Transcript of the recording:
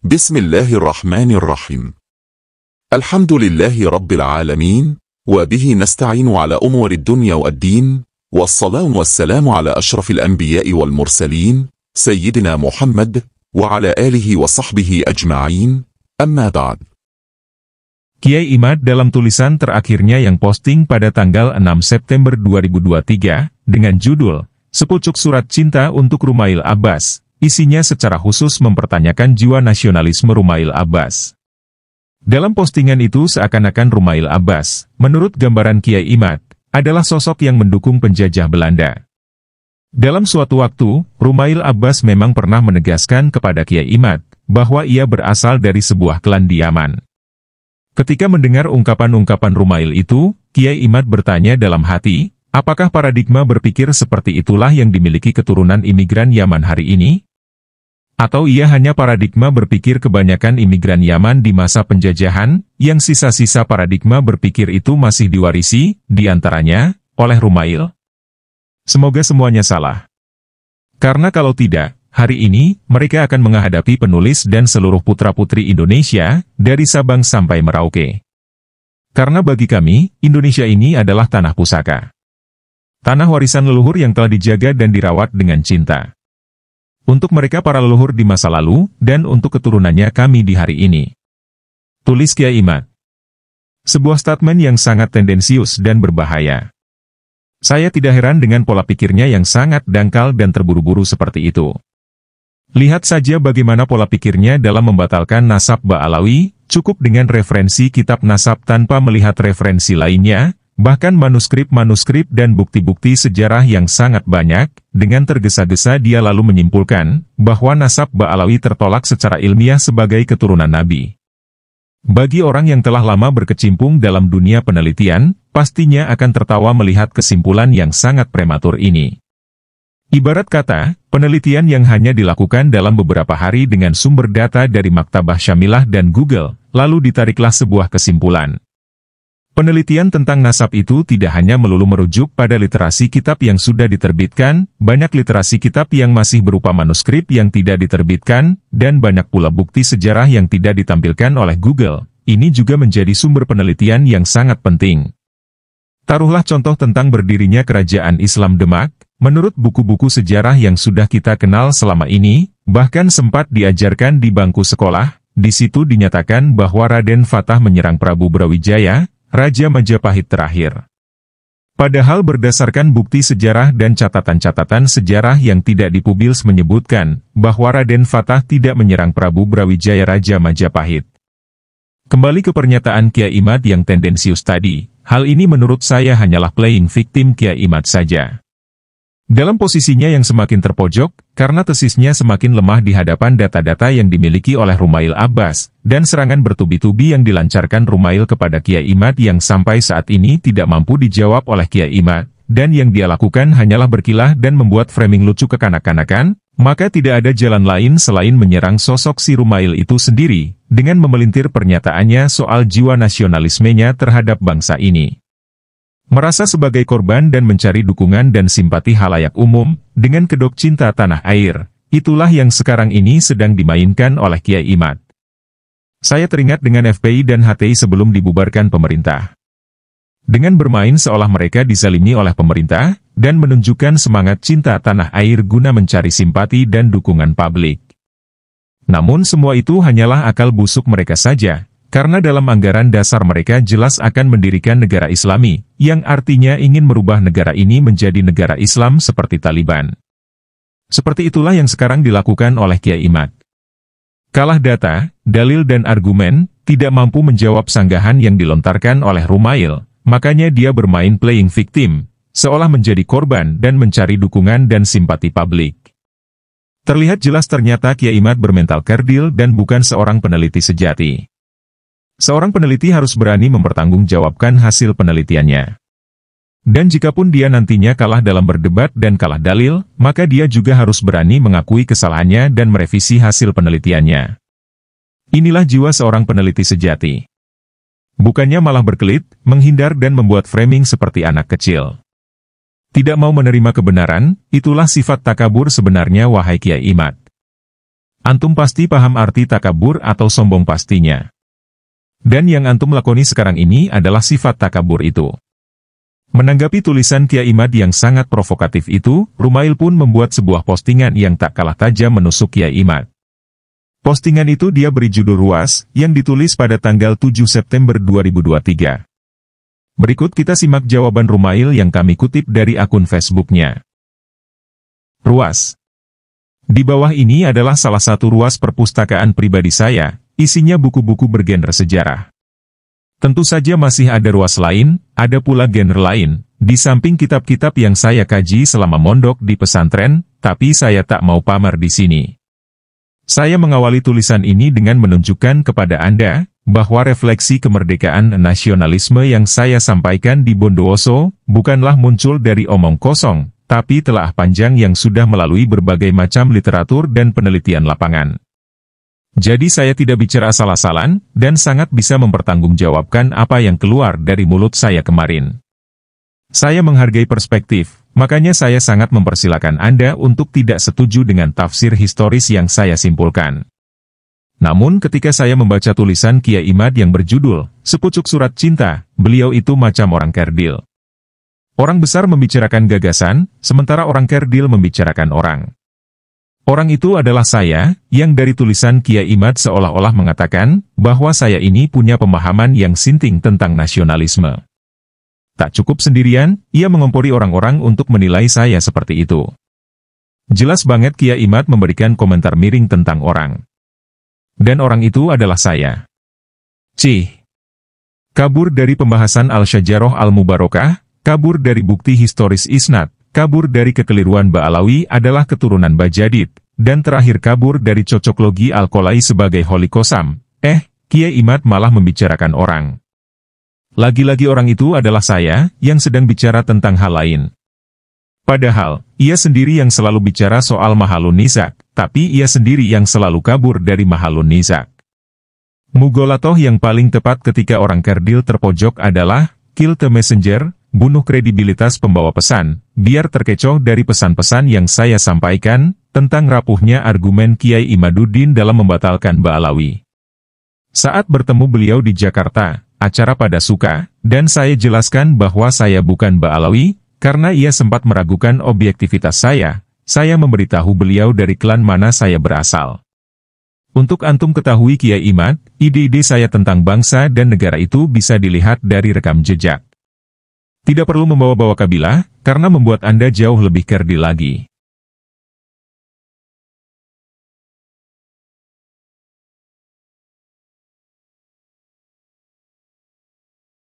Bismillahirrahmanirrahim. Alhamdulillahi Rabbil Alamin, wa bihi nasta'inu ala umuri dunya wa ad-din, wassalamu wassalamu ala ashrafil anbiya'i wal mursalin, Sayyidina Muhammad, wa ala alihi wa sahbihi ajma'in, amma ba'd. Kiai Imad dalam tulisan terakhirnya yang posting pada tanggal 6 September 2023, dengan judul, Sepucuk Surat Cinta untuk Rumail Abbas, isinya secara khusus mempertanyakan jiwa nasionalisme Rumail Abbas. Dalam postingan itu seakan-akan Rumail Abbas, menurut gambaran Kiai Imad, adalah sosok yang mendukung penjajah Belanda. Dalam suatu waktu, Rumail Abbas memang pernah menegaskan kepada Kiai Imad, bahwa ia berasal dari sebuah klan di Yaman. Ketika mendengar ungkapan-ungkapan Rumail itu, Kiai Imad bertanya dalam hati, apakah paradigma berpikir seperti itulah yang dimiliki keturunan imigran Yaman hari ini? Atau ia hanya paradigma berpikir kebanyakan imigran Yaman di masa penjajahan, yang sisa-sisa paradigma berpikir itu masih diwarisi, di antaranya, oleh Rumail? Semoga semuanya salah. Karena kalau tidak, hari ini, mereka akan menghadapi penulis dan seluruh putra-putri Indonesia, dari Sabang sampai Merauke. Karena bagi kami, Indonesia ini adalah tanah pusaka. Tanah warisan leluhur yang telah dijaga dan dirawat dengan cinta. Untuk mereka para leluhur di masa lalu, dan untuk keturunannya kami di hari ini. Tulis Kiai Imad. Sebuah statement yang sangat tendensius dan berbahaya. Saya tidak heran dengan pola pikirnya yang sangat dangkal dan terburu-buru seperti itu. Lihat saja bagaimana pola pikirnya dalam membatalkan nasab Ba'alawi, cukup dengan referensi kitab nasab tanpa melihat referensi lainnya, bahkan manuskrip-manuskrip dan bukti-bukti sejarah yang sangat banyak, dengan tergesa-gesa dia lalu menyimpulkan, bahwa nasab Ba'alawi tertolak secara ilmiah sebagai keturunan Nabi. Bagi orang yang telah lama berkecimpung dalam dunia penelitian, pastinya akan tertawa melihat kesimpulan yang sangat prematur ini. Ibarat kata, penelitian yang hanya dilakukan dalam beberapa hari dengan sumber data dari Maktabah Syamilah dan Google, lalu ditariklah sebuah kesimpulan. Penelitian tentang nasab itu tidak hanya melulu merujuk pada literasi kitab yang sudah diterbitkan, banyak literasi kitab yang masih berupa manuskrip yang tidak diterbitkan, dan banyak pula bukti sejarah yang tidak ditampilkan oleh Google. Ini juga menjadi sumber penelitian yang sangat penting. Taruhlah contoh tentang berdirinya Kerajaan Islam Demak. Menurut buku-buku sejarah yang sudah kita kenal selama ini, bahkan sempat diajarkan di bangku sekolah, di situ dinyatakan bahwa Raden Fatah menyerang Prabu Brawijaya, Raja Majapahit terakhir. Padahal berdasarkan bukti sejarah dan catatan-catatan sejarah yang tidak dipublis menyebutkan, bahwa Raden Fatah tidak menyerang Prabu Brawijaya Raja Majapahit. Kembali ke pernyataan Kiai Imad yang tendensius tadi, hal ini menurut saya hanyalah playing victim Kiai Imad saja. Dalam posisinya yang semakin terpojok, karena tesisnya semakin lemah di hadapan data-data yang dimiliki oleh Rumail Abbas, dan serangan bertubi-tubi yang dilancarkan Rumail kepada Kiai Imad yang sampai saat ini tidak mampu dijawab oleh Kiai Imad, dan yang dia lakukan hanyalah berkilah dan membuat framing lucu kekanak-kanakan, maka tidak ada jalan lain selain menyerang sosok si Rumail itu sendiri, dengan memelintir pernyataannya soal jiwa nasionalismenya terhadap bangsa ini. Merasa sebagai korban dan mencari dukungan dan simpati halayak umum, dengan kedok cinta tanah air, itulah yang sekarang ini sedang dimainkan oleh Kiai Imad. Saya teringat dengan FPI dan HTI sebelum dibubarkan pemerintah. Dengan bermain seolah mereka dizalimi oleh pemerintah, dan menunjukkan semangat cinta tanah air guna mencari simpati dan dukungan publik. Namun semua itu hanyalah akal busuk mereka saja. Karena dalam anggaran dasar mereka jelas akan mendirikan negara Islami, yang artinya ingin merubah negara ini menjadi negara Islam seperti Taliban. Seperti itulah yang sekarang dilakukan oleh Kiai Imad. Kalah data, dalil dan argumen, tidak mampu menjawab sanggahan yang dilontarkan oleh Rumail, makanya dia bermain playing victim, seolah menjadi korban dan mencari dukungan dan simpati publik. Terlihat jelas ternyata Kiai Imad bermental kerdil dan bukan seorang peneliti sejati. Seorang peneliti harus berani mempertanggungjawabkan hasil penelitiannya. Dan jikapun dia nantinya kalah dalam berdebat dan kalah dalil, maka dia juga harus berani mengakui kesalahannya dan merevisi hasil penelitiannya. Inilah jiwa seorang peneliti sejati. Bukannya malah berkelit, menghindar dan membuat framing seperti anak kecil. Tidak mau menerima kebenaran, itulah sifat takabur sebenarnya wahai Kiai Imad. Antum pasti paham arti takabur atau sombong pastinya. Dan yang antum lakoni sekarang ini adalah sifat takabur itu. Menanggapi tulisan Kiai Imad yang sangat provokatif itu, Rumail pun membuat sebuah postingan yang tak kalah tajam menusuk Kiai Imad. Postingan itu dia beri judul ruas, yang ditulis pada tanggal 7 September 2023. Berikut kita simak jawaban Rumail yang kami kutip dari akun Facebooknya. Ruas. Di bawah ini adalah salah satu ruas perpustakaan pribadi saya, isinya buku-buku bergenre sejarah. Tentu saja masih ada ruas lain, ada pula genre lain, di samping kitab-kitab yang saya kaji selama mondok di pesantren, tapi saya tak mau pamer di sini. Saya mengawali tulisan ini dengan menunjukkan kepada Anda, bahwa refleksi kemerdekaan nasionalisme yang saya sampaikan di Bondowoso, bukanlah muncul dari omong kosong, tapi telah panjang yang sudah melalui berbagai macam literatur dan penelitian lapangan. Jadi saya tidak bicara asal-asalan, dan sangat bisa mempertanggungjawabkan apa yang keluar dari mulut saya kemarin. Saya menghargai perspektif, makanya saya sangat mempersilakan Anda untuk tidak setuju dengan tafsir historis yang saya simpulkan. Namun ketika saya membaca tulisan Kiai Imad yang berjudul, Sepucuk Surat Cinta, beliau itu macam orang kerdil. Orang besar membicarakan gagasan, sementara orang kerdil membicarakan orang. Orang itu adalah saya, yang dari tulisan Kiai Imad seolah-olah mengatakan, bahwa saya ini punya pemahaman yang sinting tentang nasionalisme. Tak cukup sendirian, ia mengompori orang-orang untuk menilai saya seperti itu. Jelas banget Kiai Imad memberikan komentar miring tentang orang. Dan orang itu adalah saya. Cih. Kabur dari pembahasan Al-Syajarah Al-Mubarakah, kabur dari bukti historis isnad, kabur dari kekeliruan Ba'alawi adalah keturunan Bajadid, dan terakhir kabur dari cocoklogi Al-Qolai sebagai Holi Kosam. Kiai Imad malah membicarakan orang. Lagi-lagi orang itu adalah saya, yang sedang bicara tentang hal lain. Padahal, ia sendiri yang selalu bicara soal Mahalun Nizak, tapi ia sendiri yang selalu kabur dari Mahalun Nizak. Mugolatoh yang paling tepat ketika orang kerdil terpojok adalah, kill the messenger, bunuh kredibilitas pembawa pesan, biar terkecoh dari pesan-pesan yang saya sampaikan, tentang rapuhnya argumen Kiai Imaduddin dalam membatalkan Ba'alawi. Saat bertemu beliau di Jakarta, acara pada suka, dan saya jelaskan bahwa saya bukan Ba'alawi, karena ia sempat meragukan objektivitas saya memberitahu beliau dari klan mana saya berasal. Untuk antum ketahui Kiai Imad, ide-ide saya tentang bangsa dan negara itu bisa dilihat dari rekam jejak. Tidak perlu membawa-bawa kabilah, karena membuat Anda jauh lebih kerdil lagi.